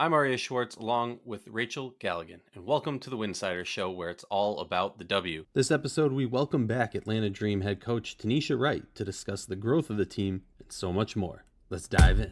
I'm Aryeh Schwartz along with Rachel Galligan, and welcome to the Winsidr Show where it's all about the W. This episode, we welcome back Atlanta Dream head coach Tanisha Wright to discuss the growth of the team and so much more. Let's dive in.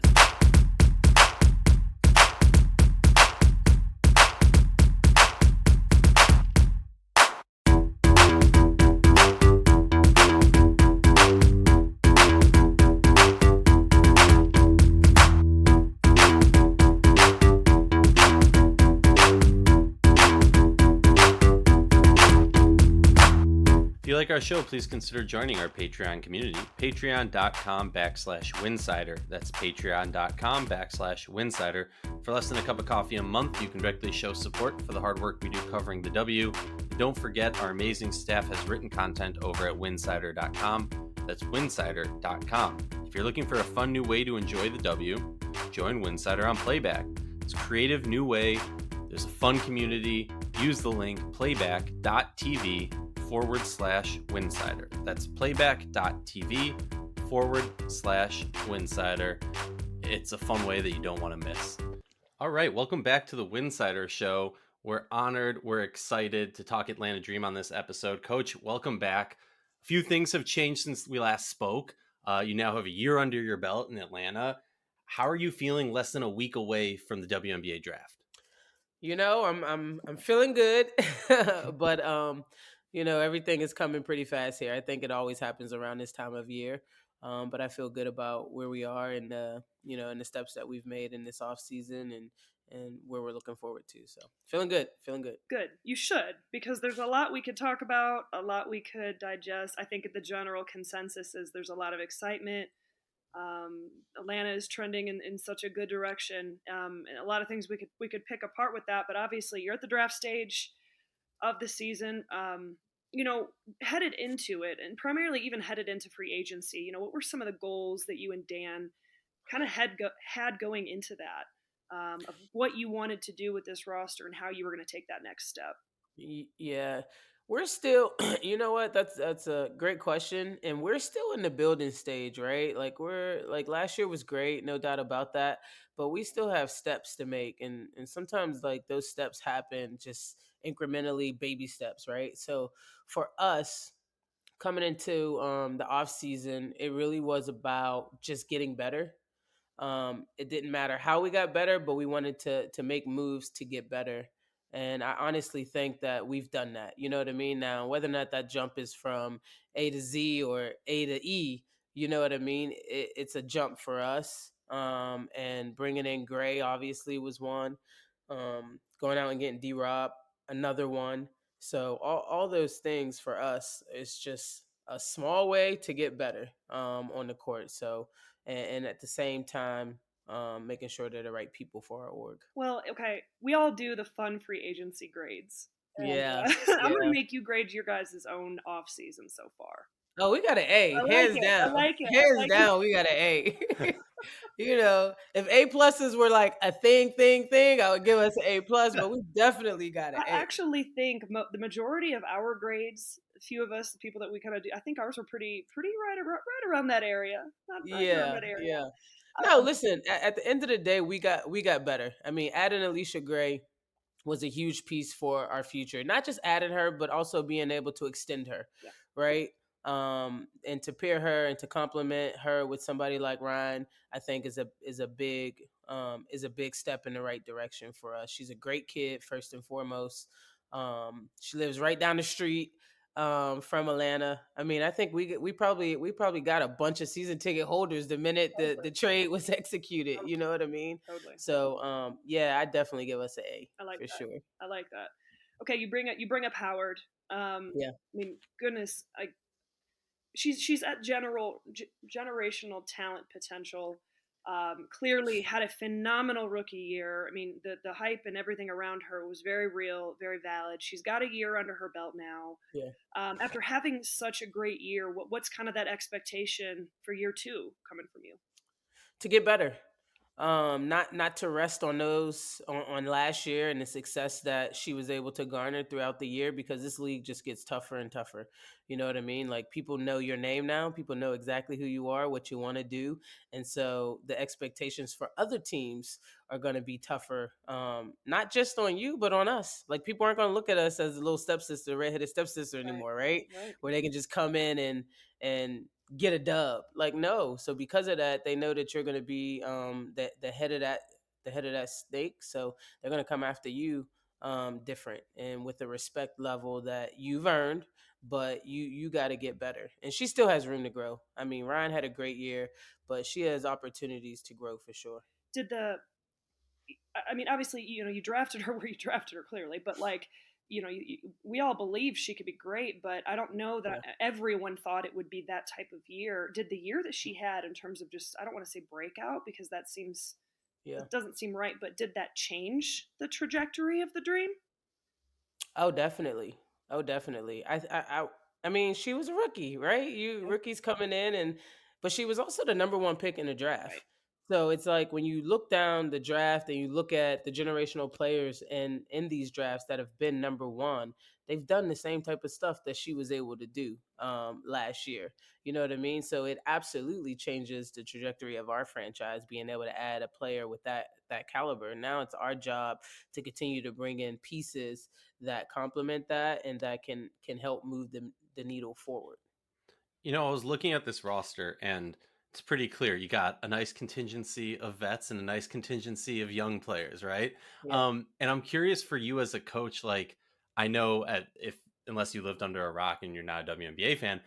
If you like our show, please consider joining our Patreon community, patreon.com/Winsidr. That's patreon.com/Winsidr. For less than a cup of coffee a month, you can directly show support for the hard work we do covering the W. Don't forget, our amazing staff has written content over at winsidr.com. That's winsidr.com. If you're looking for a fun new way to enjoy the W, join Winsidr on Playback. It's a creative new way. There's a fun community. Use the link playback.tv/Winsidr. That's playback.tv/Winsidr. It's a fun way that you don't want to miss. All right, welcome back to the Winsidr Show. We're honored, we're excited to talk Atlanta Dream on this episode. Coach, welcome back. A few things have changed since we last spoke. You now have a year under your belt in Atlanta. How are you feeling less than a week away from the WNBA draft? I'm feeling good, but everything is coming pretty fast here. I think it always happens around this time of year. But I feel good about where we are and and the steps that we've made in this off season and where we're looking forward to. So feeling good. Good. You should, because there's a lot we could talk about, a lot we could digest. I think the general consensus is there's a lot of excitement. Atlanta is trending in such a good direction, and a lot of things we could pick apart with that. But obviously, you're at the draft stage of the season. Headed into it, and primarily even headed into free agency. What were some of the goals that you and Dan kind of had going into that, of what you wanted to do with this roster and how you were going to take that next step? Yeah. We're still, you know what? That's a great question, and we're still in the building stage, right? Like last year was great, no doubt about that, but we still have steps to make, and sometimes like those steps happen just incrementally, baby steps, right? So for us coming into the off season, it really was about just getting better. It didn't matter how we got better, but we wanted to make moves to get better. And I honestly think that we've done that. You know what I mean? Now, whether or not that jump is from A to Z or A to E, you know what I mean? It's a jump for us. And bringing in Gray obviously was one. Going out and getting D-Rob, another one. So all those things for us is just a small way to get better on the court. So and at the same time, making sure they're the right people for our org. Well, okay, we all do the fun free agency grades. And, Yeah, I'm going to yeah. make you grade your guys' own off season so far. Oh, we got an A, I like hands it. I down. like it. I Hands like down, we got an A. If A pluses were like a thing, I would give us an A plus, but we definitely got an I A. actually think the majority of our grades, a few of us, the people that we kind of do, I think ours were pretty right around that area. Not right around Yeah, that area. yeah. No, listen. At the end of the day, we got better. I mean, adding Alicia Gray was a huge piece for our future. Not just adding her, but also being able to extend her, Yeah. right? And to pair her and to complement her with somebody like Ryan, I think is a big step in the right direction for us. She's a great kid, first and foremost. She lives right down the street from Atlanta. I mean, I think we probably got a bunch of season ticket holders the minute the trade was executed. You know what I mean? Totally. So yeah, I definitely give us an A I like for that. sure. I like that. Okay, you bring up Howard. Yeah. I mean, goodness, she's at generational talent potential. Clearly had a phenomenal rookie year. I mean, the hype and everything around her was very real, very valid. She's got a year under her belt now. Yeah. After having such a great year, what's kind of that expectation for year two coming from you? To get better. Not to rest on those on last year and the success that she was able to garner throughout the year, because this league just gets tougher and tougher. You know what I mean? Like, people know your name now, people know exactly who you are, what you want to do, and so the expectations for other teams are going to be tougher, not just on you but on us. Like, people aren't going to look at us as a little stepsister, redheaded stepsister Right. anymore, right? Right. Where they can just come in and get a dub. Like, no. So because of that, they know that you're going to be the head of that snake. So they're going to come after you different and with the respect level that you've earned. But you got to get better, and she still has room to grow. I mean, Ryan had a great year, but she has opportunities to grow for sure. Did the I mean, obviously, you drafted her where you drafted her clearly, but like, we all believe she could be great, but I don't know that Yeah, everyone thought it would be that type of year. Did the year that she had in terms of just, I don't want to say breakout because yeah. it doesn't seem right, but did that change the trajectory of the dream? Oh, definitely. Oh, definitely. I mean, she was a rookie, right? You Yep. rookies coming in, and but she was also the number one pick in the Right. draft. So it's like when you look down the draft and you look at the generational players in these drafts that have been number one, they've done the same type of stuff that she was able to do last year. You know what I mean? So it absolutely changes the trajectory of our franchise, being able to add a player with that caliber. Now it's our job to continue to bring in pieces that complement that and that can help move the needle forward. I was looking at this roster and it's pretty clear. You got a nice contingency of vets and a nice contingency of young players, right? Yeah. And I'm curious for you as a coach, like I know at if unless you lived under a rock and you're not a WNBA fan,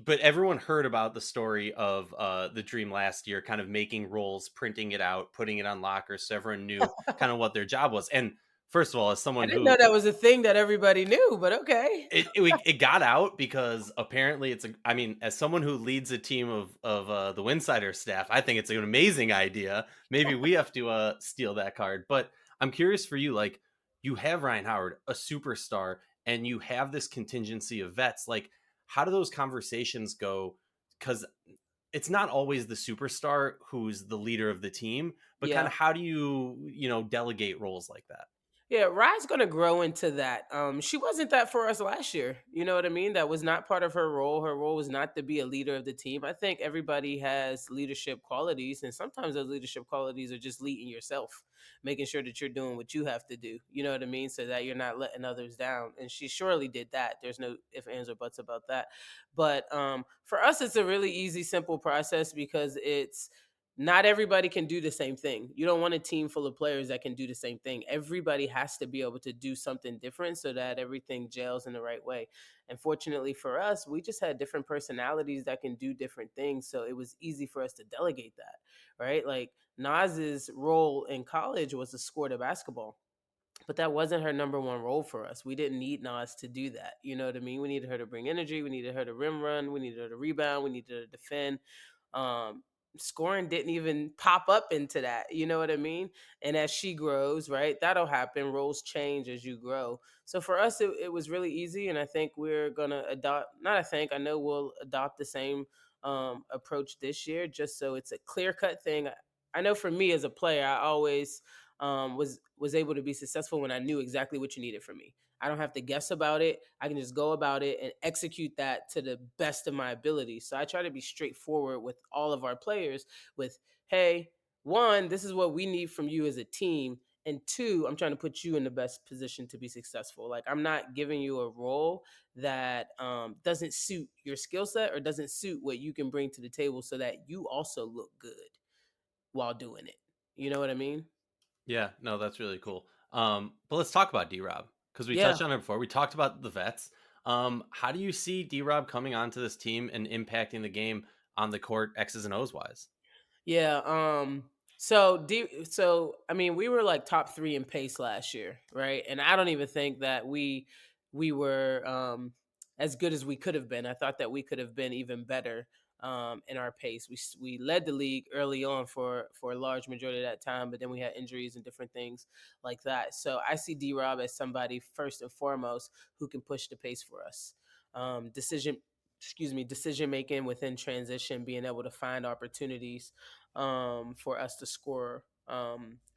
but everyone heard about the story of the dream last year, kind of making rolls, printing it out, putting it on lockers, so everyone knew kind of what their job was. And first of all, as I someone didn't know who that was a thing that everybody knew, but okay. it got out because apparently I mean, as someone who leads a team of the Winsidr staff, I think it's an amazing idea. Maybe we have to steal that card. But I'm curious for you, like you have Ryan Howard, a superstar, and you have this contingency of vets. Like, how do those conversations go? Because it's not always the superstar who's the leader of the team, but kind Yeah. of how do you delegate roles like that? Yeah, Rye's gonna grow into that. She wasn't that for us last year. You know what I mean? That was not part of her role. Her role was not to be a leader of the team. I think everybody has leadership qualities, and sometimes those leadership qualities are just leading yourself, making sure that you're doing what you have to do. You know what I mean? So that you're not letting others down. And she surely did that. There's no ifs, ands, or buts about that. But for us, it's a really easy, simple process because it's not everybody can do the same thing. You don't want a team full of players that can do the same thing. Everybody has to be able to do something different so that everything gels in the right way. And fortunately for us, we just had different personalities that can do different things. So it was easy for us to delegate that, right? Like Naz's role in college was to score the basketball. But that wasn't her number one role for us. We didn't need Nas to do that. You know what I mean? We needed her to bring energy. We needed her to rim run. We needed her to rebound. We needed her to defend. um Scoring didn't even pop up into that, you know what I mean? And as she grows, right, that'll happen. Roles change as you grow. So for us, it was really easy, and I think we're gonna adopt, not I think, I know we'll adopt the same approach this year, just so it's a clear cut thing. I know for me as a player, I always was able to be successful when I knew exactly what you needed from me. I don't have to guess about it. I can just go about it and execute that to the best of my ability. So I try to be straightforward with all of our players with, hey, one, this is what we need from you as a team. And two, I'm trying to put you in the best position to be successful. Like, I'm not giving you a role that doesn't suit your skill set or doesn't suit what you can bring to the table so that you also look good while doing it. You know what I mean? Yeah, no, that's really cool. But let's talk about D Rob because we Yeah. touched on it before. We talked about the vets. How do you see D Rob coming onto this team and impacting the game on the court, X's and O's wise? Yeah. So I mean, we were like top three in pace last year, right? And I don't even think that we were as good as we could have been. I thought that we could have been even better in our pace. We led the league early on for a large majority of that time, but then we had injuries and different things like that. So I see D Rob as somebody first and foremost who can push the pace for us. Decision decision making within transition, being able to find opportunities for us to score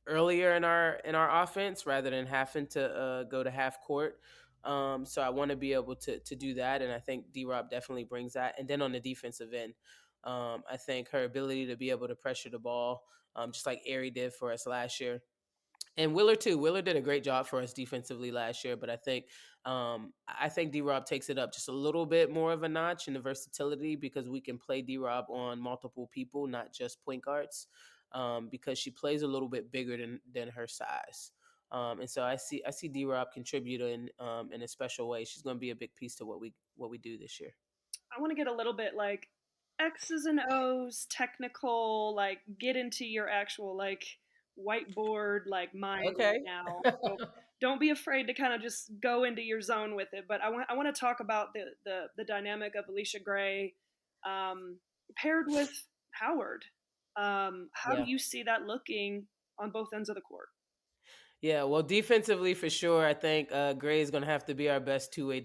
earlier in our offense rather than having to go to half court. So I want to be able to do that, and I think D-Rob definitely brings that. And then on the defensive end, I think her ability to be able to pressure the ball, just like Aryeh did for us last year, and Willer too. Willer did a great job for us defensively last year, but I think D Rob takes it up just a little bit more of a notch in the versatility because we can play D Rob on multiple people, not just point guards, because she plays a little bit bigger than her size. And so I see D Rob contributing in a special way. She's going to be a big piece to what we do this year. I want to get a little bit like X's and O's, technical, like get into your actual like whiteboard like mind right Okay. now. So don't be afraid to kind of just go into your zone with it. But I want to talk about the dynamic of Alicia Gray paired with Howard. How do Yeah. you see that looking on both ends of the court? Yeah, well, defensively for sure, I think Gray is going to have to be our best two-way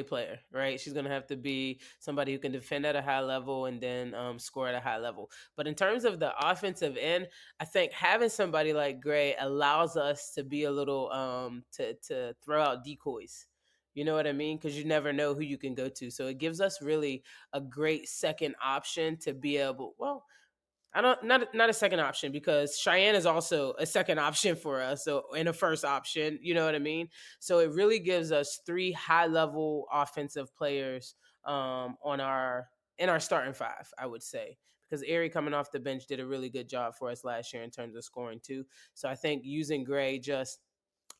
player, right? She's going to have to be somebody who can defend at a high level and then score at a high level. But in terms of the offensive end, I think having somebody like Gray allows us to be a little to throw out decoys. You know what I mean? Because you never know who you can go to. So it gives us really a great second option to be able. Well, I don't not a second option because Cheyenne is also a second option for us. So and a first option, you know what I mean? So it really gives us three high level offensive players on our in our starting five, I would say. Because Aryeh coming off the bench did a really good job for us last year in terms of scoring too. So I think using Gray just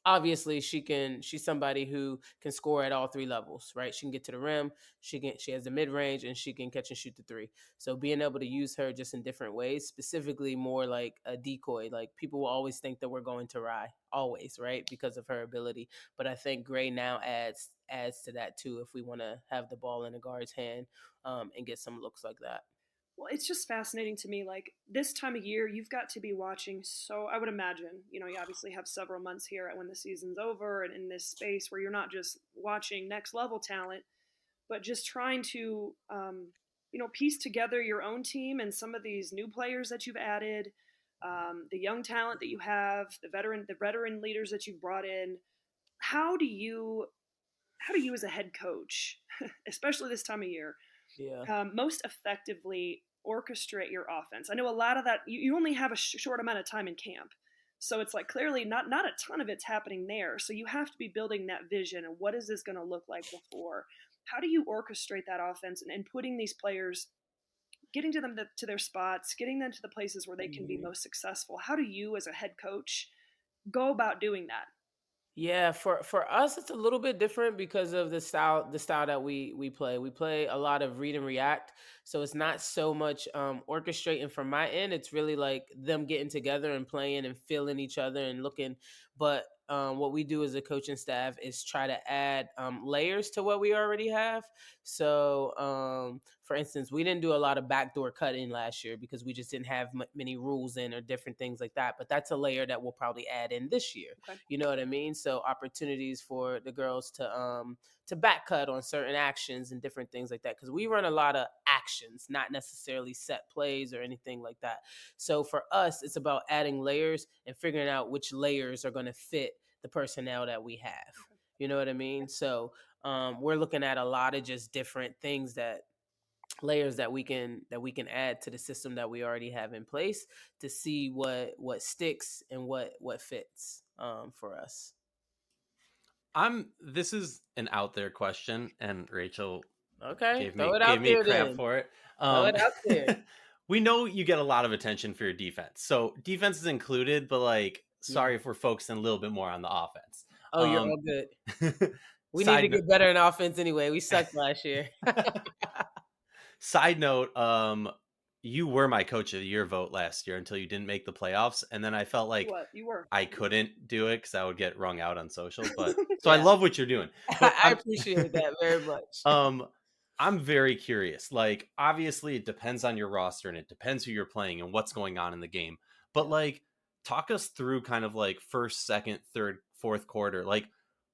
obviously she's somebody who can score at all three levels, right? She can get to the rim, she has the mid-range, and she can catch and shoot the three. So being able to use her just in different ways, specifically more like a decoy, like people will always think that we're going to Rye, always, right? Because of her ability. But I think Gray now adds to that too if we want to have the ball in a guard's hand and get some looks like that. Well, it's just fascinating to me. Like this time of year, you've got to be watching. So I would imagine, you know, you obviously have several months here when the season's over and in this space where you're not just watching next level talent, but just trying to, piece together your own team and some of these new players that you've added, the young talent that you have, the veteran leaders that you've brought in. How do you, how do you as a head coach, especially this time of year, Yeah. most effectively orchestrate your offense? I know a lot of that you only have a short amount of time in camp, so it's like clearly not a ton of it's happening there. So you have to be building that vision and what is this going to look like before. How do you orchestrate that offense and putting these players, getting to them to their spots, getting them to the places where they can be most successful? How do you as a head coach go about doing that? Yeah, for us it's a little bit different because of the style that we play. We play a lot of read and react. So it's not so much orchestrating from my end. It's really like them getting together and playing and feeling each other and looking. But what we do as a coaching staff is try to add layers to what we already have. So for instance, we didn't do a lot of backdoor cutting last year because we just didn't have many rules in or different things like that. But that's a layer that we'll probably add in this year. Okay. You know what I mean? So opportunities for the girls to back cut on certain actions and different things like that. Because we run a lot of actions, not necessarily set plays or anything like that. So for us, it's about adding layers and figuring out which layers are going to fit the personnel that we have. You know what I mean? So we're looking at a lot of just different things that layers that we can add to the system that we already have in place to see what sticks and what fits for us. This is an out there question, and Rachel Okay, gave throw me it gave out me there crap then. for it. Throw it out there. We know you get a lot of attention for your defense, so defense is included. But like, Yeah. sorry if we're focusing a little bit more on the offense. Oh, you're all good. We need to Side note, get better in offense anyway. We sucked last year. side note, you were my coach of the year vote last year until you didn't make the playoffs, and then I felt like What you were? I couldn't do it because I would get wrung out on social. But so I Yeah, love what you're doing. But I appreciate that very much. um I'm very curious. Like, obviously it depends on your roster and it depends who you're playing and what's going on in the game. But Yeah. like, talk us through kind of like first, second, third, fourth quarter. Like,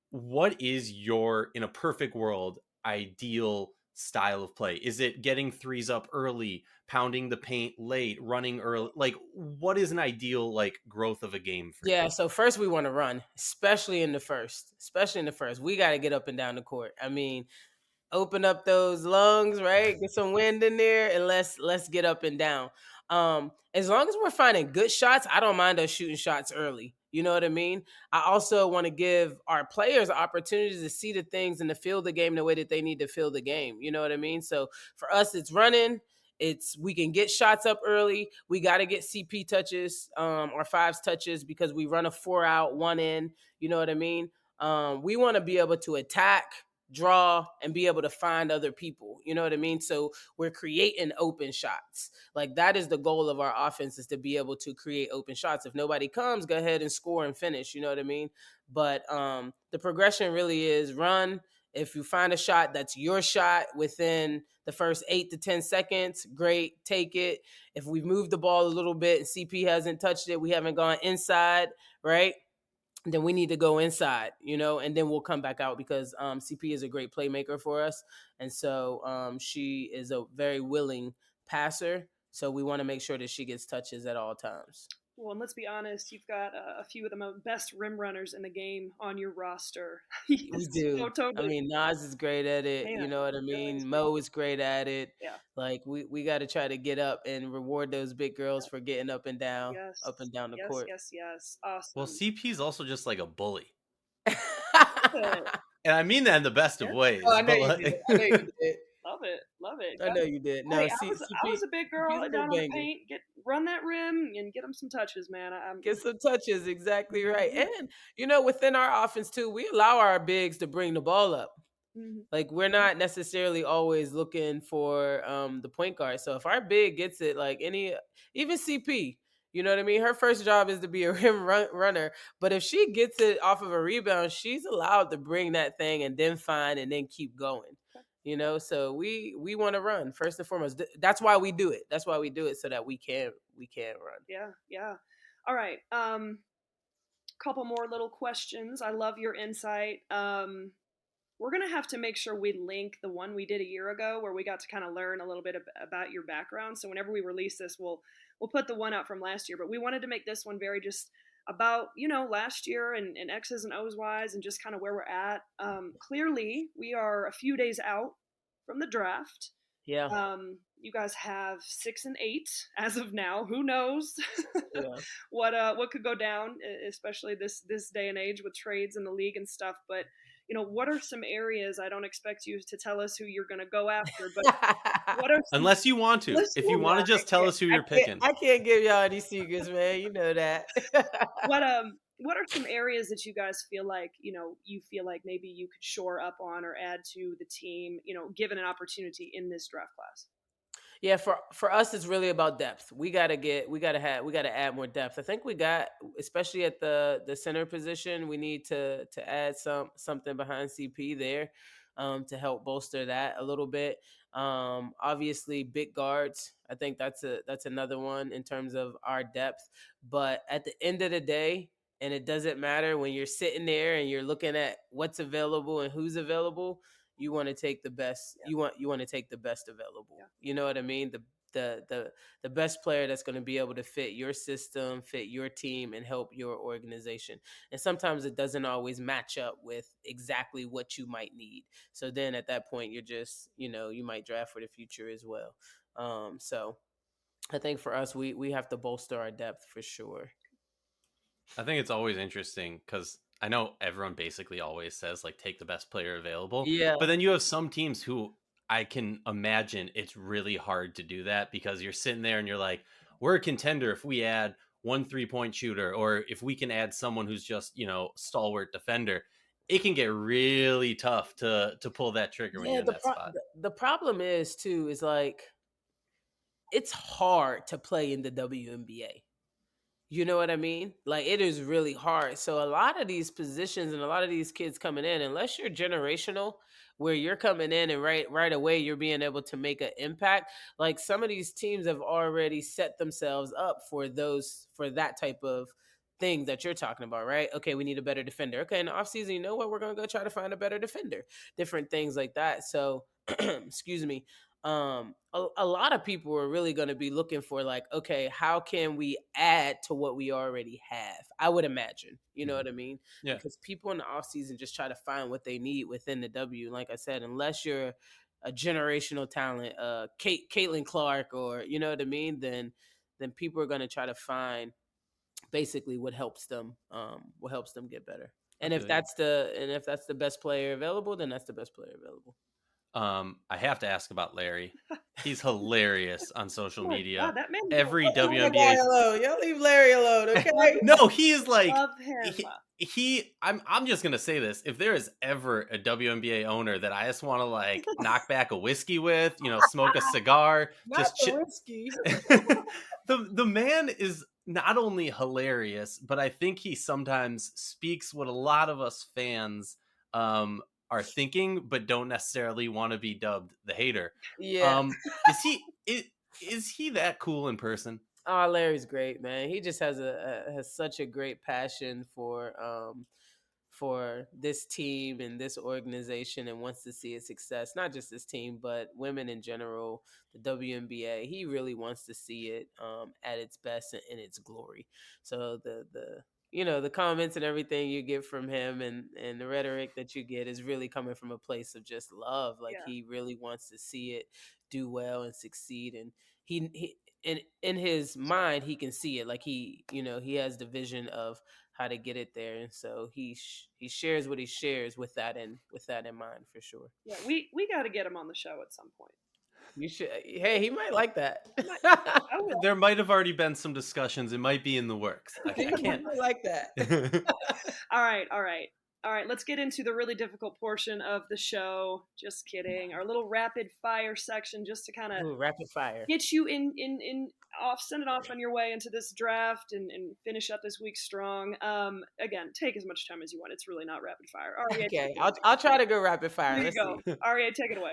what is your, in a perfect world, ideal style of play? Is it getting threes up early, pounding the paint late, running early? Like, what is an ideal like growth of a game for you? Yeah, so first we want to run, especially in the first. Especially in the first. We got to get up and down the court. I mean, open up those lungs, right? Get some wind in there, and let's get up and down. As long as we're finding good shots, I don't mind us shooting shots early. You know what I mean? I also want to give our players opportunities to see the things and to feel the game the way that they need to feel the game. You know what I mean? So for us, it's running. It's we can get shots up early. We got to get CP touches, or fives touches because we run a 4 out, 1 in. You know what I mean? We want to be able to attack, draw, and be able to find other people. You know what I mean? So we're creating open shots. Like that is the goal of our offense, is to be able to create open shots. If nobody comes, go ahead and score and finish. You know what I mean? But the progression really is run. If you find a shot that's your shot within the first 8 to 10 seconds, great, take it. If we've moved the ball a little bit and CP hasn't touched it, we haven't gone inside, right? Then we need to go inside, and then we'll come back out because CP is a great playmaker for us. And so she is a very willing passer. So we want to make sure that she gets touches at all times. Well, and let's be honest, you've got a few of the best rim runners in the game on your roster. We do. So totally. I mean, Nas is great at it. Man, You know what I really mean? is. Mo is great at it. Yeah. Like we got to try to get up and reward those big girls for getting up and down, Yes. up and down the Yes, court. yes. Awesome. Well, CP is also just like a bully. Love And I mean that in the best of ways. Oh, I know you but did. I know you did. it. I know you did. No, Hey, CP, I was a big girl CP's a down little on the banger. paint. Run that rim and get them some touches, man. Get some touches, exactly right. And within our offense too, we allow our bigs to bring the ball up. Mhm. Like we're not necessarily always looking for the point guard. So if our big gets it, like even CP, you know what I mean? Her first job is to be a rim runner, but if she gets it off of a rebound, she's allowed to bring that thing and then find and then keep going. So we want to run first and foremost. That's why we do it. That's why we do it, so that we can run. Yeah. All right. Couple more little questions. I love your insight. We're going to have to make sure we link the one we did a year ago where we got to kind of learn a little bit about your background. So whenever we release this, we'll put the one out from last year. But we wanted to make this one very just about, last year and X's and O's wise and just kind of where we're at. Clearly, we are a few days out from the draft. Yeah. You guys have 6 and 8 as of now. Who knows Yeah. what could go down, especially this day and age with trades in the league and stuff. But what are some areas? I don't expect you to tell us who you're going to go after, but what are some, unless you want to. If you want to just tell us who you're picking. I can't give y'all any secrets, man. You know that. what are some areas that you guys feel like, you feel like maybe you could shore up on or add to the team, given an opportunity in this draft class? Yeah, for us, it's really about depth. We gotta add more depth. I think we got, especially at the center position, we need to add something behind CP there, to help bolster that a little bit. Obviously, big guards. I think that's another one in terms of our depth. But at the end of the day, and it doesn't matter when you're sitting there and you're looking at what's available and who's available. You want to take the best. Yeah. You want to take the best available. Yeah. You know what I mean? The best player that's going to be able to fit your system, fit your team, and help your organization. And sometimes it doesn't always match up with exactly what you might need. So then at that point, you're just you might draft for the future as well. So I think for us, we have to bolster our depth for sure. I think it's always interesting because I know everyone basically always says like take the best player available. Yeah. But then you have some teams who I can imagine it's really hard to do that because you're sitting there and you're like, we're a contender if we add 1 3-point shooter, or if we can add someone who's just, stalwart defender. It can get really tough to pull that trigger when you're in that spot. The problem is too, is like it's hard to play in the WNBA. You know what I mean? Like it is really hard. So a lot of these positions and a lot of these kids coming in, unless you're generational, where you're coming in and right away you're being able to make an impact. Like some of these teams have already set themselves up for that type of things that you're talking about, right? Okay, we need a better defender. Okay, in the offseason, you know what? We're going to go try to find a better defender. Different things like that. So, excuse me. A lot of people are really going to be looking for like, okay, how can we add to what we already have? I would imagine, you know what I mean? Yeah. Because people in the offseason just try to find what they need within the W. Like I said, unless you're a generational talent, Caitlin Clark, or you know what I mean, then people are going to try to find basically what helps them get better. And if that's the best player available, then that's the best player available. I have to ask about Larry. He's hilarious on social Oh my media. God, that man. Every Leave that guy WNBA. alone. Y'all leave Larry alone, okay? No, he is like Love him. I'm just gonna say this. If there is ever a WNBA owner that I just want to like knock back a whiskey with, smoke a cigar, Not just the whiskey. the man is not only hilarious, but I think he sometimes speaks what a lot of us fans are thinking, but don't necessarily want to be dubbed the hater. Yeah. Is he that cool in person? Oh, Larry's great, man. He just has has such a great passion for this team and this organization, and wants to see its success. Not just this team, but women in general, the WNBA. He really wants to see it at its best and in its glory. So the comments and everything you get from him, and the rhetoric that you get is really coming from a place of just love. Like Yeah. he really wants to see it do well and succeed, and he in his mind he can see it. Like he has the vision of how to get it there, and so he shares what he shares with that in mind for sure. Yeah, we got to get him on the show at some point. You should. Hey, he might like that. I will. There might have already been some discussions. It might be in the works. I He can't. might like that. All right. Let's get into the really difficult portion of the show. Just kidding. Our little rapid fire section, just to kind of Ooh, rapid fire. get you send it off on your way into this draft and finish up this week strong. Again, take as much time as you want. It's really not rapid fire. Aryeh, Okay, I'll try to go rapid fire. there you Let's go. see. Aryeh, take it away.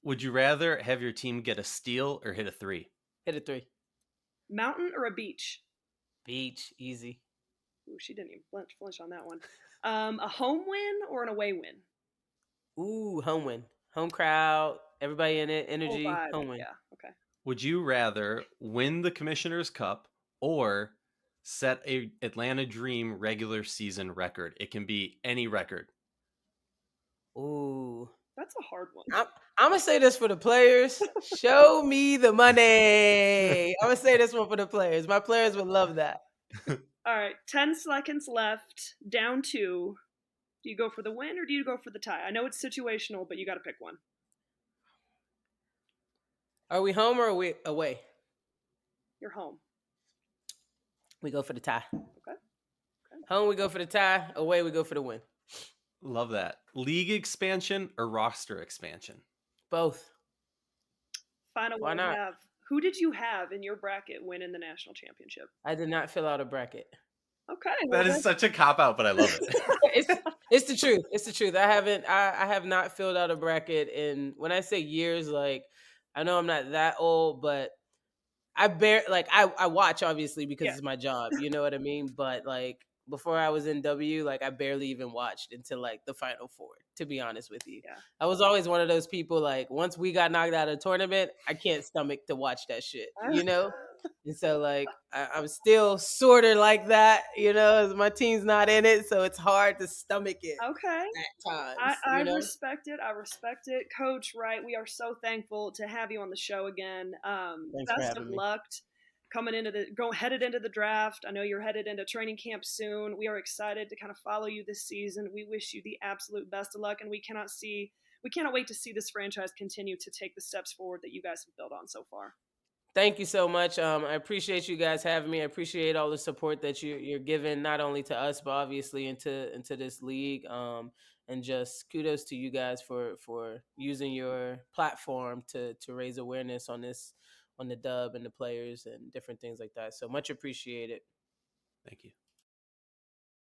Would you rather have your team get a steal or hit a 3? Hit a 3. Mountain or a beach? Beach, easy. Ooh, she didn't even flinch on that one. A home win or an away win? Ooh, home win. Home crowd, everybody in it, energy, Whole vibe. home win. Yeah, okay. Would you rather win the Commissioner's Cup or set a Atlanta Dream regular season record? It can be any record. Ooh. That's a hard one. I'm gonna say this for the players. Show me the money. I'm gonna say this one for the players. My players would love that. All right, 10 seconds left, down 2. Do you go for the win or do you go for the tie? I know it's situational, but you got to pick one. Are we home or are we away? You're home. We go for the tie. Okay. Home, we go for the tie. Away, we go for the win. Love that. League expansion or roster expansion? Both. Final Why one. not? Who did you have in your bracket win in the national championship? I did not fill out a bracket. Okay. That is such a cop out, but I love it. It's the truth. It's the truth. I have not filled out a bracket in, when I say years, like I know I'm not that old, but I watch obviously because Yeah. it's my job. You know what I mean? But like before I was in W, like I barely even watched until like the Final Four, to be honest with you. Yeah. I was always one of those people, like once we got knocked out of the tournament, I can't stomach to watch that shit, you know? And so like I'm still sort of like that, you know, as my team's not in it, so it's hard to stomach it Okay. at times. I you know? respect it. I respect it. Coach Wright, we are so thankful to have you on the show again. Thanks for Best of having me. luck headed into the draft. I know you're headed into training camp soon. We are excited to kind of follow you this season. We wish you the absolute best of luck, and we cannot wait to see this franchise continue to take the steps forward that you guys have built on so far. Thank you so much. I appreciate you guys having me. I appreciate all the support that you're giving, not only to us, but obviously into this league. And just kudos to you guys for using your platform to raise awareness on the dub and the players and different things like that. So much appreciated. Thank you.